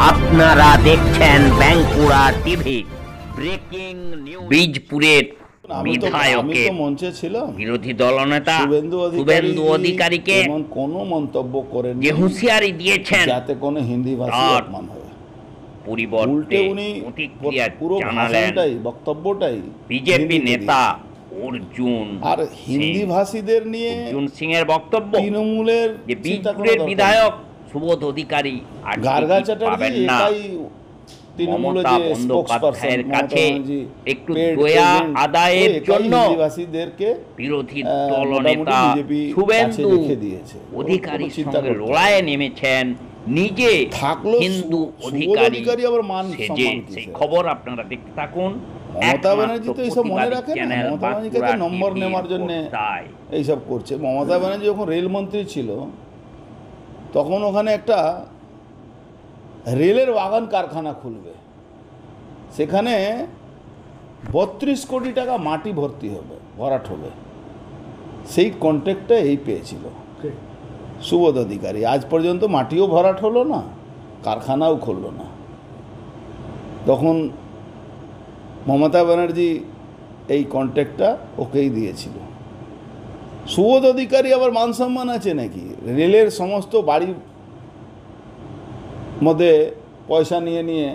আপনারা দেখছেন Bankura TV. Breaking news. বীজপুরের বিধায়কের মঞ্চে ছিলাম বিরোধী দলনেতা শুভেন্দু অধিকারীকে এমন কোনো মন্তব্য করেন যে হুঁশিয়ারি দিয়েছেন যাতে কোনো হিন্দি ভাষী অপমান হয়। পরিবর্তে উল্টে উনি প্রতিক্রিয়া পুরো জানালেন বক্তব্যটাই বিজেপি নেতা অর্জুন আর হিন্দি ভাষীদের নিয়ে অর্জুন সিং এর বক্তব্য তৃণমূলের যে বীজপুরের বিধায়ক সুবোধ অধিকারী আর গার্গা পাবেন চ্যাটার্জি না। একাই তৃণমূলের মমতা যে বন্দ্যোপাধ্যায়ের কাছে একটু paid দয়া agent, আদায়ের একাই জন্য হিন্দিভাষীদেরকে বিরোধী মোটামুটি দলনেতা বিজেপি শুভেন্দু কাছে রেখে দিয়েছে। অধিকারীর কোনো চিন্তা সঙ্গে করতে হবে লড়াইয়ে নেমেছেন নিজে থাকলো হিন্দু শুভেন্দু অধিকারী অধিকারী আবার মান সেজে। সম্মান সেই কিসের? খবর আপনারা দেখতে থাকুন। মমতা ব্যানার্জি তো এইসব মনে প্রতিবাদী রাখে না। চ্যানেল মমতা ব্যানার্জির বাঁকুড়া কাছে নম্বর টিভির নেওয়ার জন্য পর্দায়। এইসব করছে। মমতা ব্যানার্জি যখন রেলমন্ত্রী ছিল তখন ওখানে একটা রেলের ওয়াগন কারখানা খুলবে, সেখানে 32 কোটি টাকা মাটি ভরাট হবে। সেই কন্ট্রাক্টটা এই পেয়েছিল সুবোধ অধিকারী। আজ পর্যন্ত মাটিও ভরাট হলো না, কারখানাও খুললো না। তখন মমতা ব্যানার্জি এই কন্ট্রাক্টটা ওকেই দিয়েছিল। সুবোধ অধিকারী আবার মান সম্মান আছে নাকি? রেলের সমস্ত বাড়ির মধ্যে পয়সা নিয়ে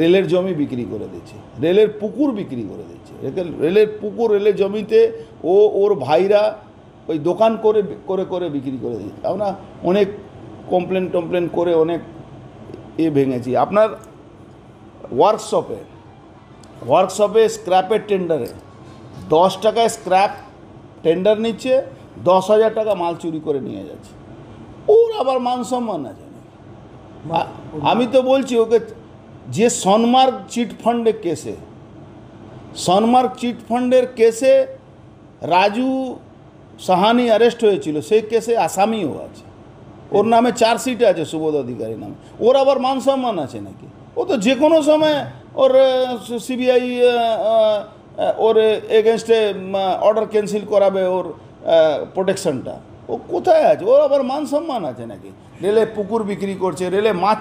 রেলের জমি বিক্রি করে দিচ্ছে, রেলের পুকুর বিক্রি করে দিচ্ছে। রেলের পুকুর, রেলের জমিতে ওর ভাইরা ওই দোকান করে করে বিক্রি করে দিচ্ছে। আমরা অনেক কমপ্লেন করে অনেক ভেঙেছি। আপনার ওয়ার্কশপে স্ক্র্যাপের টেন্ডারে 10 টাকায় স্ক্র্যাপ টেন্ডার নিচ্ছে, 10,000 টাকা মাল চুরি করে নিয়ে যাচ্ছে। ওর আবার মান সম্মান আছে। আমি তো বলছি ওকে, যে সনমার্গ চিটফান্ডের কেসে রাজু সাহানি অ্যারেস্ট হয়েছিল, সেই কেসে আসামিও আছে, ওর নামে চার্জশিট আছে সুবোধ অধিকারী নামে। ওর আবার মান সম্মান আছে নাকি? ও তো যে কোনো সময় ওর সিবিআই ওর এগেনস্টে অর্ডার ক্যান্সেল করাবে, ওর প্রোটেকশনটা। ও কোথায় আছে? ওর আবার মান সম্মান আছে নাকি? রেলে পুকুর বিক্রি করছে, রেলে মাছ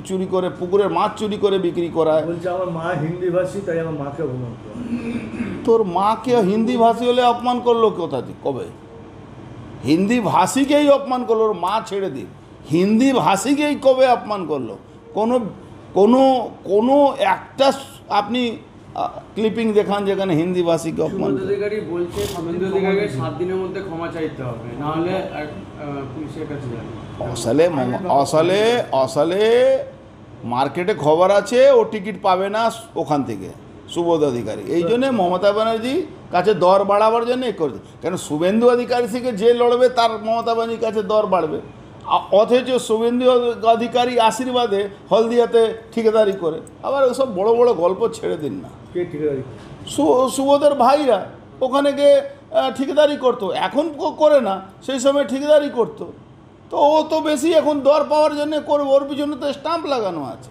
চুরি করে, পুকুরের মাছ চুরি করে বিক্রি করায়। বলছে আমার মা হিন্দি ভাষী, তাই আমার মাকে অপমান করে। তোর মাকে হিন্দি ভাষী হলে অপমান করলো কোথা থেকে? কবে? হিন্দি ভাষীকেই অপমান করলো, ওর মা ছেড়ে দিন, হিন্দি ভাষীকেই কবে অপমান করলো? কোনো একটা আপনি ক্লিপিং দেখান যেখানে হিন্দি ভাষীকে অপমান করে। অধিকারী বলছে শুভেন্দু অধিকারীকে 7 দিনের মধ্যে ক্ষমা চাইতে হবে, না হলে পুলিশের কাছে যাবে। আসলে মার্কেটে খবর আছে ও টিকিট পাবে না ওখান থেকে, সুবোধ অধিকারী। এই জন্যে মমতা ব্যানার্জি কাছে দর বাড়াবার জন্য এ করছে। কেন শুভেন্দু অধিকারী থেকে যে লড়বে তার মমতা ব্যানার্জির কাছে দর বাড়বে। অথচ শুভেন্দু অধিকারী আশীর্বাদে হলদিয়াতে ঠিকাদারি করে। আবার ওসব বড় বড় গল্প ছেড়ে দিন না। কে ঠিকাদারি? সুবোধের ভাইরা ওখানে গিয়ে ঠিকাদারি করতো, এখন করে না, সেই সময় ঠিকাদারি করতো। তো ও তো বেশি এখন দর পাওয়ার জন্য করবে, ওর পিছনে তো স্টাম্প লাগানো আছে।